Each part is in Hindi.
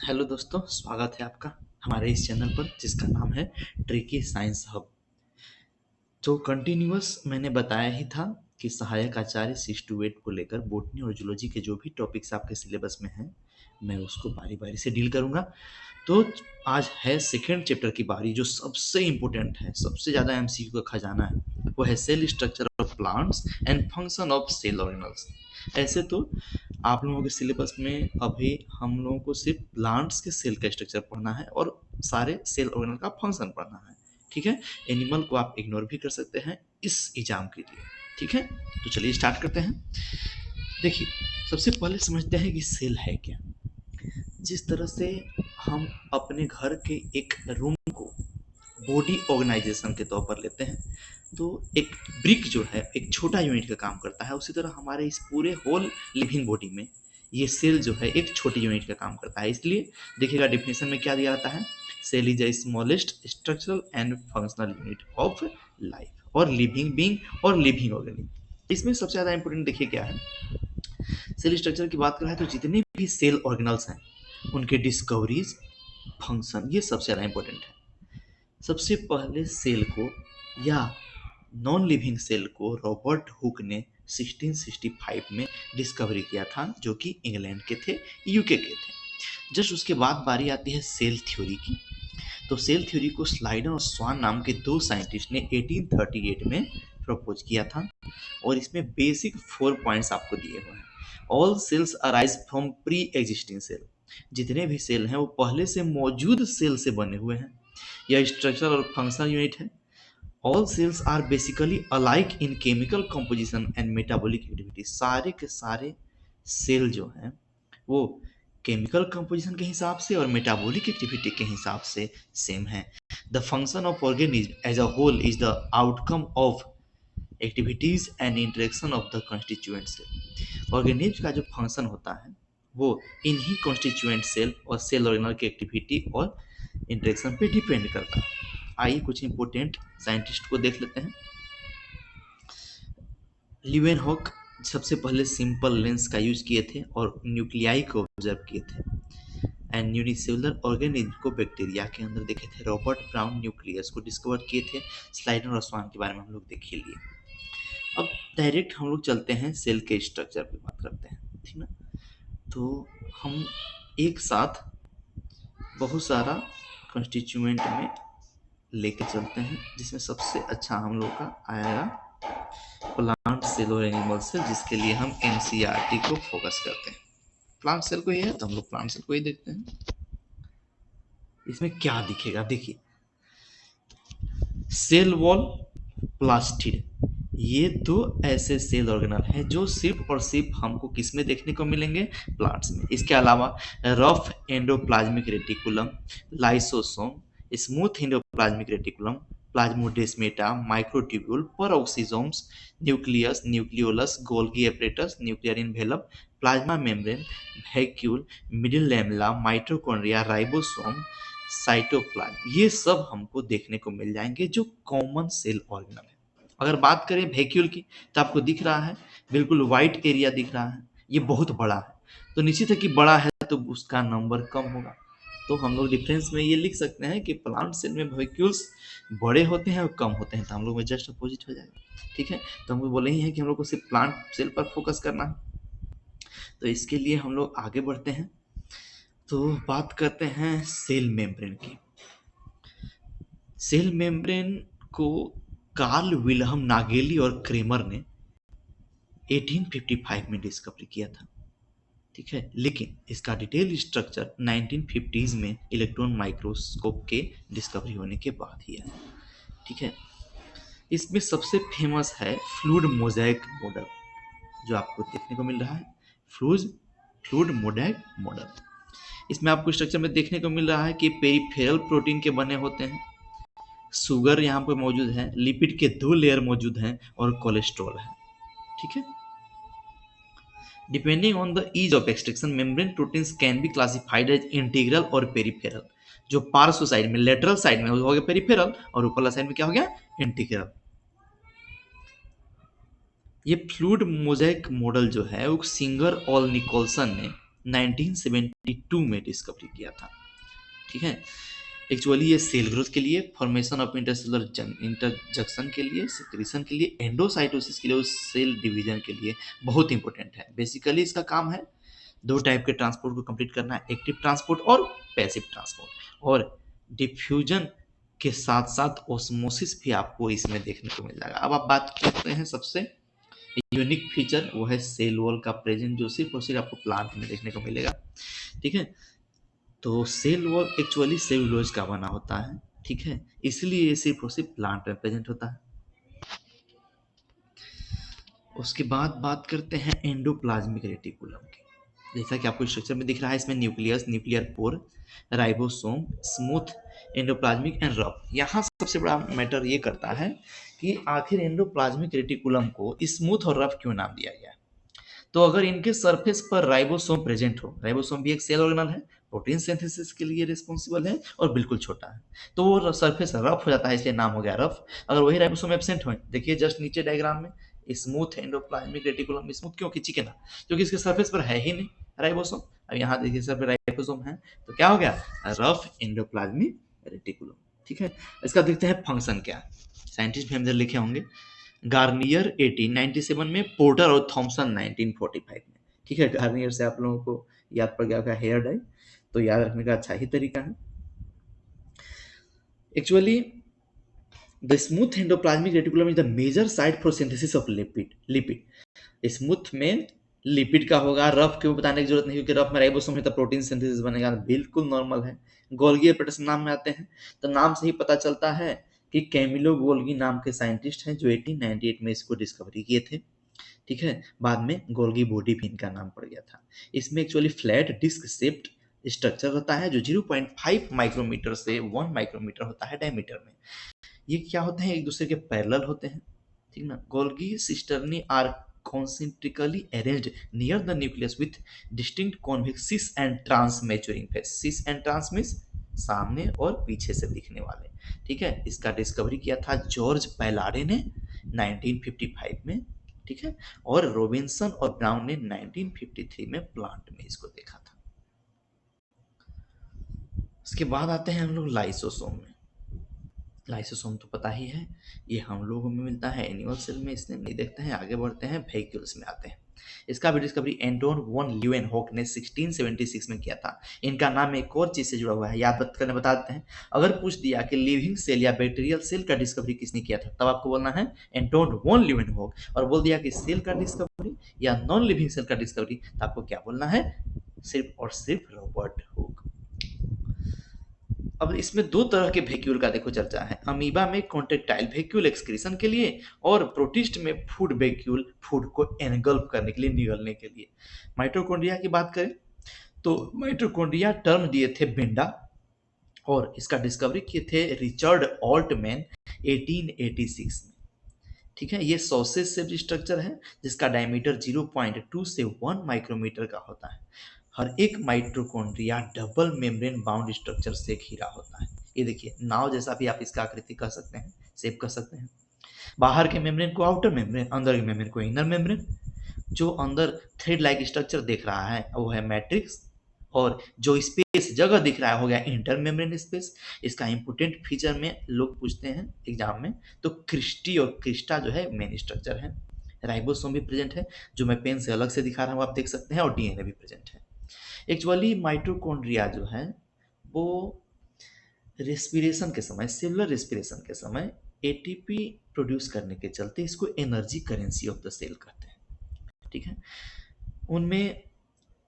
हेलो दोस्तों, स्वागत है आपका हमारे इस चैनल पर जिसका नाम है ट्रिकी साइंस हब। तो कंटिन्यूअस मैंने बताया ही था कि सहायक आचार्य 6 to 8 को लेकर बोटनी और जूलॉजी के जो भी टॉपिक्स आपके सिलेबस में हैं मैं उसको बारी बारी से डील करूंगा। तो आज है सेकेंड चैप्टर की बारी, जो सबसे इम्पोर्टेंट है, सबसे ज़्यादा एमसीक्यू का खजाना है। वो है cell structure of plants and function of cell organelles. ऐसे तो आप लोगों के सिलेबस में अभी हम लोगों को सिर्फ प्लांट्स के सेल का स्ट्रक्चर पढ़ना है और सारे सेल ऑर्गेनल का फंक्शन पढ़ना है। ठीक है, एनिमल को आप इग्नोर भी कर सकते हैं इस एग्जाम के लिए। ठीक है, तो चलिए स्टार्ट करते हैं। देखिए, सबसे पहले समझते हैं कि सेल है क्या। जिस तरह से हम अपने घर के एक रूम को बॉडी ऑर्गेनाइजेशन के तौर पर लेते हैं, तो एक ब्रिक जो है एक छोटा यूनिट का काम करता है, उसी तरह हमारे इस पूरे होल लिविंग बॉडी में ये सेल जो है एक छोटी यूनिट का काम करता है। इसलिए देखिएगा डिफिनेशन में क्या दिया जाता है, cell is a smallest structural and functional unit of life और लिविंग बीइंग और लिविंग ऑर्गेनिज्म। इसमें सबसे ज़्यादा इंपॉर्टेंट देखिए क्या है, सेल स्ट्रक्चर की बात करें तो जितने भी सेल ऑर्गेनल्स हैं उनके डिस्कवरीज, फंक्शन, ये सबसे ज़्यादा इंपॉर्टेंट है। सबसे पहले सेल को या नॉन लिविंग सेल को रॉबर्ट हुक ने 1665 में डिस्कवरी किया था, जो कि इंग्लैंड के थे, यूके के थे। जस्ट उसके बाद बारी आती है सेल थ्योरी की। तो सेल थ्योरी को स्लाइडन और स्वान नाम के दो साइंटिस्ट ने 1838 में प्रपोज किया था और इसमें बेसिक 4 पॉइंट्स आपको दिए हुए हैं। All cells arise from pre existing cell. जितने भी सेल हैं वो पहले से मौजूद सेल से बने हुए हैं। यह स्ट्रक्चर और फंक्शनल यूनिट है। All cells are basically alike in chemical composition and metabolic activity. सारे के सारे सेल जो हैं वो केमिकल कंपोजिशन के हिसाब से और मेटाबॉलिक एक्टिविटी के हिसाब से सेम है। The function of organism as a whole is the outcome of activities and interaction of the constituent cell. Organism का जो फंक्शन होता है वो इन्हीं कॉन्स्टिट्यूएंट सेल और सेल ऑर्गेनल की एक्टिविटी और इंटरेक्शन पे डिपेंड करता है। आइए कुछ इंपोर्टेंट साइंटिस्ट को देख लेते हैं। लीवेनहॉक सबसे पहले सिंपल लेंस का यूज किए थे और न्यूक्लियाई को ऑब्जर्व किए थे। एंड यूनिसेलुलर ऑर्गेनिज्म को बैक्टीरिया के अंदर देखे थे। रॉबर्ट ब्राउन न्यूक्लियस को डिस्कवर किए थे। स्लाइडन और स्वान के बारे में हम लोग देख ही लिए। अब डायरेक्ट हम लोग चलते हैं सेल के स्ट्रक्चर पे बात करते हैं, ठीक ना। तो हम एक साथ बहुत सारा कंस्टिट्यूएंट में लेके चलते हैं, जिसमें सबसे अच्छा हम लोग का आएगा प्लांट सेल और एनिमल सेल, जिसके लिए हम एनसीईआरटी को फोकस करते हैं। प्लांट सेल को ही है तो हम लोग प्लांट सेल को ही देखते हैं। इसमें क्या दिखेगा, देखिए, सेल वॉल, प्लास्टिड, ये दो ऐसे सेल ऑर्गेनल हैं जो सिर्फ और सिर्फ हमको किस में देखने को मिलेंगे, प्लांट्स में। इसके अलावा rough endoplasmic reticulum, lysosome, smooth endoplasmic reticulum, plasmodesmata, microtubule, peroxisomes, nucleus, nucleolus, Golgi apparatus, nuclear envelope, plasma membrane, vacuole, middle lamella, mitochondria, ribosome, cytoplasm, ये सब हमको देखने को मिल जाएंगे जो कॉमन सेल ऑर्गेनल है। अगर बात करें वैक्यूल की तो आपको दिख रहा है बिल्कुल वाइट एरिया दिख रहा है, ये बहुत बड़ा है, तो निश्चित है कि बड़ा है तो उसका नंबर कम होगा। तो हम लोग डिफरेंस में ये लिख सकते हैं कि प्लांट सेल में वैक्यूल्स बड़े होते हैं और कम होते हैं, तो हम लोग में जस्ट अपोजिट हो जाएगा। ठीक है, तो हम लोग बोले ही हैं कि हम लोग को सिर्फ प्लांट सेल पर फोकस करना है। तो इसके लिए हम लोग आगे बढ़ते हैं, तो बात करते हैं सेल मेम्ब्रेन की। सेल मेम्ब्रेन को कार्ल विल्हम नागेली और क्रेमर ने 1855 में डिस्कवर किया था। ठीक है, लेकिन इसका डिटेल स्ट्रक्चर 1950s में इलेक्ट्रॉन माइक्रोस्कोप के डिस्कवरी होने के बाद ही है। ठीक है, इसमें सबसे फेमस है फ्लूइड मोज़ेक मॉडल, जो आपको देखने को मिल रहा है, फ्लूइड मोज़ेक मॉडल। इसमें आपको स्ट्रक्चर में देखने को मिल रहा है कि पेरिफेरल प्रोटीन के बने होते हैं, शुगर यहाँ पे मौजूद है, लिपिड के 2 लेयर मौजूद हैं और कोलेस्ट्रॉल है। ठीक है, depending on the ease of extraction membrane proteins can be classified as integral और पेरिफेरल। जो पार्श्व साइड में, लेटरल साइड में हो गया पेरिफेरल और ऊपरला साइड में क्या हो गया, इंटीग्रल। ये फ्लूइड मोज़ेक मॉडल जो है वो सिंगर और निकोलसन ने 1972 में डिस्कवरी किया था। ठीक है, एक्चुअली ये सेल ग्रोथ के लिए, फॉर्मेशन ऑफ इंटरसेलुलर इंटरजक्शन के लिए, सिक्रीशन के लिए, एंडोसाइटोसिस के लिए और सेल डिवीजन के लिए बहुत इंपॉर्टेंट है। बेसिकली इसका काम है दो टाइप के ट्रांसपोर्ट को कंप्लीट करना है, एक्टिव ट्रांसपोर्ट और पैसिव ट्रांसपोर्ट। और डिफ्यूजन के साथ साथ ओस्मोसिस भी आपको इसमें देखने को मिल जाएगा। अब आप बात करते हैं सबसे यूनिक फीचर, वो है सेल वॉल का प्रेजेंट, जो सिर्फ और सिर्फ आपको प्लांट में देखने को मिलेगा। ठीक है, तो सेल वॉल एक्चुअली सेलुलोज का बना होता है। ठीक है, इसलिए ये सिर्फ और सिर्फ प्लांट में प्रेजेंट होता है। उसके बाद बात करते हैं एंडोप्लाज्मिक रेटिकुलम की। जैसा कि आपको स्ट्रक्चर में दिख रहा है, इसमें nucleus, nuclear pore, ribosome, smooth, endoplasmic and rough. यहाँ सबसे बड़ा मैटर ये करता है कि आखिर एंडोप्लाज्मिक रेटिकुलम को स्मूथ और रफ क्यों नाम दिया गया। तो अगर इनके सरफेस पर राइबोसोम प्रेजेंट हो, राइबोसोम भी एक सेल ऑर्गेनल है, प्रोटीन सिंथेसिस के लिए रिस्पॉन्सिबल है और बिल्कुल छोटा है, तो वो सरफेस रफ हो जाता है, इसलिए नाम हो गया रफ। अगर वही राइबोसोम एब्सेंट हो, देखिए जस्ट नीचे डायग्राम में, स्मूथ एंडोप्लाज्मिक रेटिकुलम, स्मूथ क्यों, खींची ना, क्योंकि इसके सरफेस पर है ही नहीं राइबोसोम। अब यहाँ देखिए सर पे राइबोसोम है, तो क्या हो गया, रफ एंडोप्लाज्मिक रेटिकुलम। ठीक है, इसका देखते हैं फंक्शन क्या है, साइंटिस्ट भी हम इधर लिखे होंगे। गार्नियर 1897 में, पोर्टर और थॉमसन 1945 में। ठीक है, गार्नियर से आप लोगों को याद पड़ गया होगा हेयर डाई, तो याद रखने का अच्छा ही तरीका है। Actually the smooth endoplasmic reticulum is the major site for synthesis of lipid. Smooth में लिपिड का होगा, रफ क्यों बताने की जरूरत नहीं, क्योंकि रफ में राइबोसोम है तो प्रोटीन सिंथेसिस बनेगा, बिल्कुल नॉर्मल है। गोल्गी प्रोटीन नाम में आते हैं, तो नाम से ही पता चलता है कि कैमिलो गोल्गी नाम के साइंटिस्ट हैं जो 1898 में इसको डिस्कवरी किए थे। ठीक है, बाद में गोल्गी बॉडी भी इनका नाम पड़ गया था। इसमें actually flat disc shaped structure होता है जो 0.5 माइक्रोमीटर से 1 माइक्रोमीटर होता है डायमीटर में। ये क्या होते हैं, एक दूसरे के पैरेलल होते हैं। ठीक ना, Golgi cisternae are concentrically arranged near the nucleus with distinct convex cis and trans maturing phase। cis and trans means सामने और पीछे से दिखने वाले। ठीक है, इसका डिस्कवरी किया था जॉर्ज पैलारे ने 1955 में। ठीक है, और रॉबिन्सन और ब्राउन ने 1953 में प्लांट में इसको देखा था। उसके बाद आते हैं हम लोग लाइसोसोम में। लाइसोसोम तो पता ही है, ये हम लोगों में मिलता है एनिमल सेल में, इसलिए नहीं देखते हैं। आगे बढ़ते हैं, वेहिकल्स में आते हैं। इसका भी डिस्कवरी एंटोन वॉन ल्यूएनहॉक ने 1676 में किया था। इनका नाम एक और चीज से जुड़ा हुआ है, याद करने बताते हैं। अगर पूछ दिया कि लिविंग सेल या बैक्टीरियल सेल का डिस्कवरी किसने किया था, तब आपको बोलना है एंटोन वॉन ल्यूएनहॉक। और बोल दिया कि सेल का डिस्कवरी या नॉन लिविंग सेल का डिस्कवरी, तो आपको क्या बोलना है, सिर्फ और सिर्फ रॉबर्ट हुक। अब इसमें दो तरह के वैक्यूल का देखो चर्चा है। अमीबा में कॉन्ट्रेक्टाइल वैक्यूल एक्सक्रीशन के लिए, और प्रोटिस्ट में फूड वैक्यूल, फूड को एनगल्फ करने के लिए, निगलने के लिए। माइटोकॉन्ड्रिया की बात करें तो माइटोकॉन्ड्रिया टर्म दिए थे बेंडा, और इसका डिस्कवरी किए थे रिचर्ड ऑल्टमैन 1886 में। ठीक है, ये सॉसेज शेप्ड स्ट्रक्चर है जिसका डायमीटर 0.2 से 1 माइक्रोमीटर का होता है। हर एक mitochondria double membrane bound structure से घिरा होता है। ये देखिए नाव जैसा भी आप इसका आकृति कह सकते हैं, शेप कर सकते हैं। बाहर के मेम्ब्रेन को आउटर मेम्ब्रेन, अंदर के मेम्ब्रेन को इनर मेम्ब्रेन। जो अंदर थ्रेड लाइक स्ट्रक्चर दिख रहा है वो है मैट्रिक्स, और जो स्पेस जगह दिख रहा है हो गया इंटर मेम्ब्रेन स्पेस। इसका इंपोर्टेंट फीचर में लोग पूछते हैं एग्जाम में, तो क्रिस्टी और क्रिस्टा जो है मेन स्ट्रक्चर है। राइबोसोम भी प्रेजेंट है, जो मैं पेन से अलग से दिखा रहा हूँ, आप देख सकते हैं, और डीएनए भी प्रेजेंट है। एक्चुअली माइटोकॉन्ड्रिया जो है वो रेस्पिरेशन के समय, सेलुलर रेस्पिरेशन के समय एटीपी प्रोड्यूस करने के चलते इसको energy currency of the cell कहते हैं। ठीक है, उनमें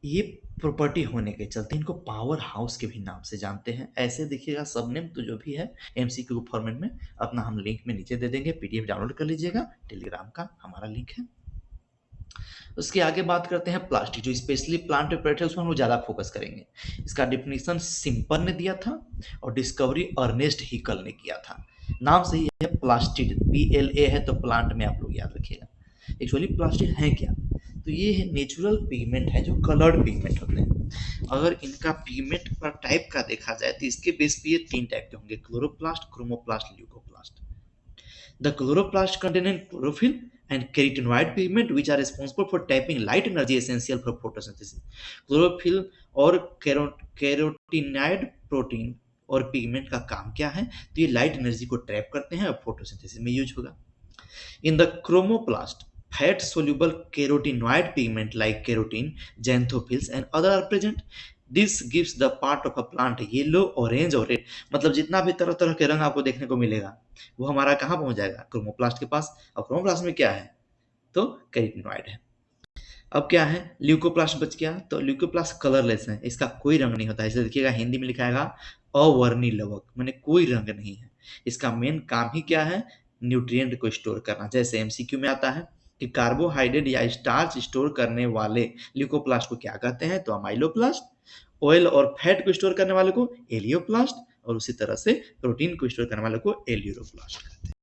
ये प्रॉपर्टी होने के चलते इनको पावर हाउस के भी नाम से जानते हैं। ऐसे देखिएगा सब नेम तो जो भी है एमसीक्यू फॉर्मेट में, अपना हम लिंक में नीचे दे देंगे, पीडीएफ डाउनलोड कर लीजिएगा, टेलीग्राम का हमारा लिंक है। उसके आगे बात करते हैं प्लास्टिक, जो स्पेशली प्लांट पेपर है उसमें हम लोग ज़्यादा फोकस करेंगे। इसका डिफिनीशन सिंपल ने दिया था और डिस्कवरी अर्नेस्ट हिकल ने किया था। नाम से ही है प्लास्टिड, PLA है, तो प्लांट में आप लोग याद रखिएगा। एक्चुअली प्लास्टिड है क्या, तो ये है नेचुरल पिगमेंट है जो कलर्ड पिगमेंट होते हैं। अगर इनका पिगमेंट का टाइप का देखा जाए तो इसके बेस पे ये 3 टाइप के होंगे, chloroplast, chromoplast, leucoplast. The chloroplast contain chlorophyll and carotenoid pigment which are responsible for tapping light energy essential for photosynthesis. Chlorophyll और कैरोटीनॉइड प्रोटीन और पिगमेंट का काम क्या है? तो ये लाइट एनर्जी को ट्रैप करते हैं और फोटोसिंथेसिस में यूज होगा. In the chromoplast, fat-soluble carotenoid pigment like keratin, xanthophylls and other are present. This gives the part of a plant yellow, orange और red. मतलब जितना भी तरह तरह के रंग आपको देखने को मिलेगा वो हमारा कहाँ पहुंच जाएगा? क्रोमोप्लास्ट के पास. और क्रोमोप्लास्ट में क्या है? तो कैरोटीनॉइड है. अब क्या है? ल्यूकोप्लास्ट बच गया. तो ल्यूकोप्लास्ट कलरलेस है, इसका कोई रंग नहीं होता है. इसे देखिएगा हिंदी में लिखा है अवर्णी लवक, मैंने कोई रंग नहीं है. इसका मेन काम ही क्या है? न्यूट्रिएंट को स्टोर करना. जैसे एमसीक्यू में आता है कि कार्बोहाइड्रेट या स्टार्च स्टोर करने वाले ल्यूकोप्लास्ट को क्या कहते हैं? तो अमाइलोप्लास्ट. ऑयल और फैट को स्टोर करने वाले को एलियोप्लास्ट. और उसी तरह से प्रोटीन को स्टोर करने वाले को एल्यूरोप्लास्ट कहते हैं.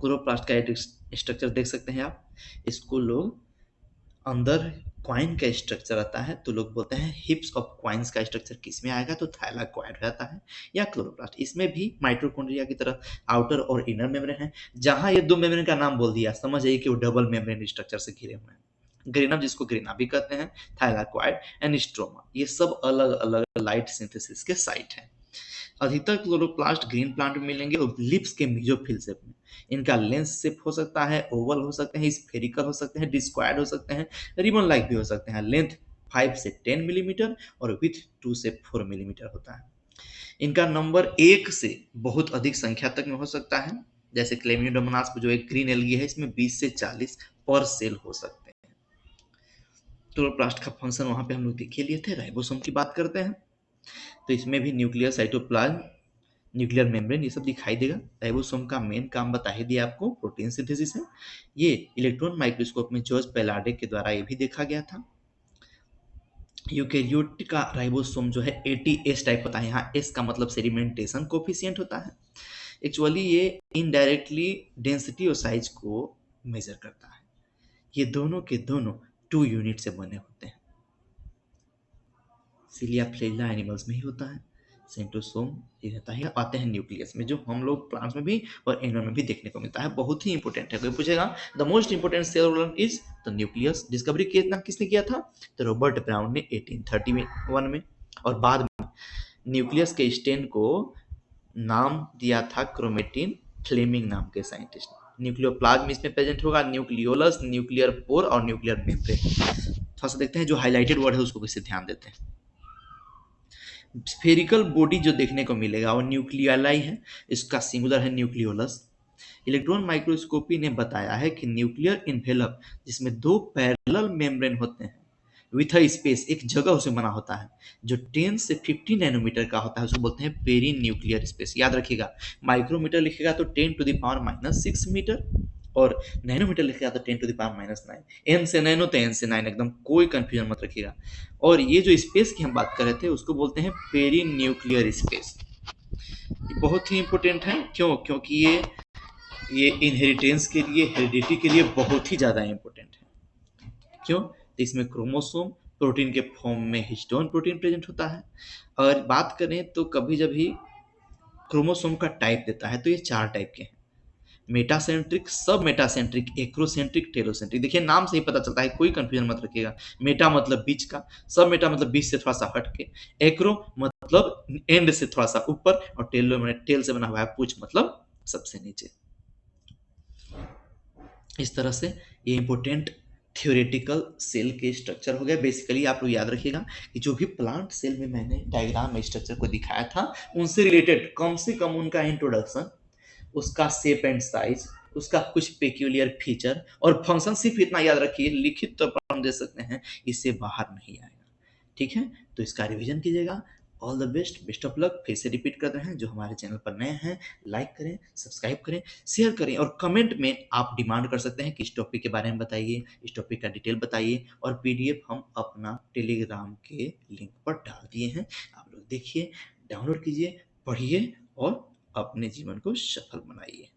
क्लोरोप्लास्ट का स्ट्रक्चर देख सकते हैं आप. इसको लोग अंदर क्वाइन का स्ट्रक्चर आता है तो लोग बोलते हैं हिप्स ऑफ क्वाइंस का स्ट्रक्चर किस में आएगा? तो थाइलाकॉइड रहता है या क्लोरोप्लास्ट. इसमें भी माइटोकॉन्ड्रिया की तरह आउटर और इनर मेम्ब्रेन है. जहां ये दो मेम्ब्रेन का नाम बोल दिया समझ आइए कि वो डबल मेम्ब्रेन स्ट्रक्चर से घिरे हुए हैं. ग्रेनम जिसको ग्रेना भी कहते हैं, थाइलाकॉइड एंड स्ट्रोमा, ये सब अलग अलग लाइट सिंथेसिस के साइट हैं. अधिकतर क्लोरोप्लास्ट ग्रीन प्लांट में मिलेंगे और लिप्स के मीजोफिल शेप में. इनका लेंस शेप हो सकता है, ओवल हो सकते हैं, स्फेरिकल हो सकते हैं, डिस्क्वायर्ड हो सकते हैं, रिबन लाइक भी हो सकते हैं. लेंथ 5 से 10 मिलीमीटर और विथ 2 से 4 मिलीमीटर होता है. इनका नंबर 1 से बहुत अधिक संख्या तक में हो सकता है. जैसे क्लेमिडोमोनास जो एक ग्रीन एल्गी है इसमें 20 से 40 पर सेल हो सकते हैं. क्लोरोप्लास्ट का फंक्शन वहां पे हम लोग देख लिए थे. राइबोसोम की बात करते हैं तो इसमें भी न्यूक्लियर साइटोप्लाज्म, न्यूक्लियर मेम्ब्रेन ये सब दिखाई देगा. राइबोसोम का मेन काम बता ही दिया आपको, प्रोटीन सिंथेसिस है. ये इलेक्ट्रॉन माइक्रोस्कोप में जॉर्ज पेलार्डे के द्वारा ये भी देखा गया था. यूकेरियोट का राइबोसोम जो है 80S टाइप होता है. यहाँ S का मतलब सेडिमेंटेशन कोफिशिएंट होता है. एक्चुअली ये इनडायरेक्टली डेंसिटी और साइज को मेजर करता है. ये दोनों के दोनों 2 यूनिट से बने होते हैं. सिलिया फ्लैजिला एनिमल्स में ही होता है. सेंट्रोसोम ये रहता है. आते हैं न्यूक्लियस में जो हम लोग प्लांट्स में भी और एनिमल में भी देखने को मिलता है. बहुत ही इंपॉर्टेंट है. कोई पूछेगा the most important cell organ is the nucleus. Discovery किसने किया था? तो रॉबर्ट ब्राउन ने 1831 में. और बाद में न्यूक्लियस के स्टेन को नाम दिया था क्रोमेटिन, फ्लेमिंग नाम के साइंटिस्ट. न्यूक्लियोप्लाज्म इसमें प्रेजेंट होगा, न्यूक्लियोलस, न्यूक्लियर पोर और न्यूक्लियर मेम्ब्रेन. थोड़ा सा देखते हैं जो हाईलाइटेड वर्ड है उसको कैसे ध्यान देते हैं. स्फेरिकल बॉडी जो देखने को मिलेगा वो न्यूक्लियालाई है. इसका सिंगुलर है न्यूक्लियोलस. इलेक्ट्रॉन माइक्रोस्कोपी ने बताया है कि न्यूक्लियर इन्वेलप जिसमें 2 पैरेलल मेम्ब्रेन होते हैं विथ अ स्पेस, एक जगह उसमें बना होता है जो 10 से 50 नैनोमीटर का होता है, उसको बोलते हैं पेरी न्यूक्लियर स्पेस. याद रखिएगा, माइक्रोमीटर लिखेगा तो 10 टू द पावर -6 मीटर और नैनोमीटर लिखेगा तो 10 टू द पावर -9. एन से नैनो तो एन से 9, एकदम कोई कंफ्यूजन मत रखिएगा. और ये जो स्पेस की हम बात कर रहे थे उसको बोलते हैं पेरी न्यूक्लियर स्पेस. ये बहुत ही इंपॉर्टेंट है. क्यों? क्योंकि ये इनहेरिटेंस के लिए, हेरिडिटी के लिए बहुत ही ज़्यादा इंपॉर्टेंट है. क्यों? तो इसमें क्रोमोसोम प्रोटीन के फॉर्म में हिस्टोन प्रोटीन प्रेजेंट होता है. और बात करें तो कभी जब भी क्रोमोसोम का टाइप देता है तो ये 4 टाइप के हैं. मेटासेंट्रिक, सब मेटासेंट्रिक, एक्रोसेंट्रिक, टेलोसेंट्रिक. देखिए नाम से ही पता चलता है, कोई कंफ्यूजन मत रखिएगा. मेटा मतलब बीच का, सब मेटा मतलब बीच से थोड़ा सा हट के, एक्रो मतलब एंड से थोड़ा सा ऊपर और टेलो में टेल से बना हुआ है, पूछ मतलब सबसे नीचे. इस तरह से ये इंपॉर्टेंट थियोरेटिकल सेल के स्ट्रक्चर हो गया. बेसिकली आप लोग याद रखिएगा कि जो भी प्लांट सेल में मैंने डायग्राम में स्ट्रक्चर को दिखाया था उनसे रिलेटेड कम से कम उनका इंट्रोडक्शन, उसका शेप एंड साइज, उसका कुछ पेक्यूलियर फीचर और फंक्शन, सिर्फ इतना याद रखिए, लिखित तौर पर हम दे सकते हैं, इससे बाहर नहीं आएगा. ठीक है, तो इसका रिवीजन कीजिएगा. All the best, best of luck. फिर से रिपीट कर रहे हैं, जो हमारे चैनल पर नए हैं लाइक करें, सब्सक्राइब करें, शेयर करें और कमेंट में आप डिमांड कर सकते हैं कि इस टॉपिक के बारे में बताइए, इस टॉपिक का डिटेल बताइए. और पीडीएफ हम अपना टेलीग्राम के लिंक पर डाल दिए हैं, आप लोग देखिए, डाउनलोड कीजिए, पढ़िए और अपने जीवन को सफल बनाइए.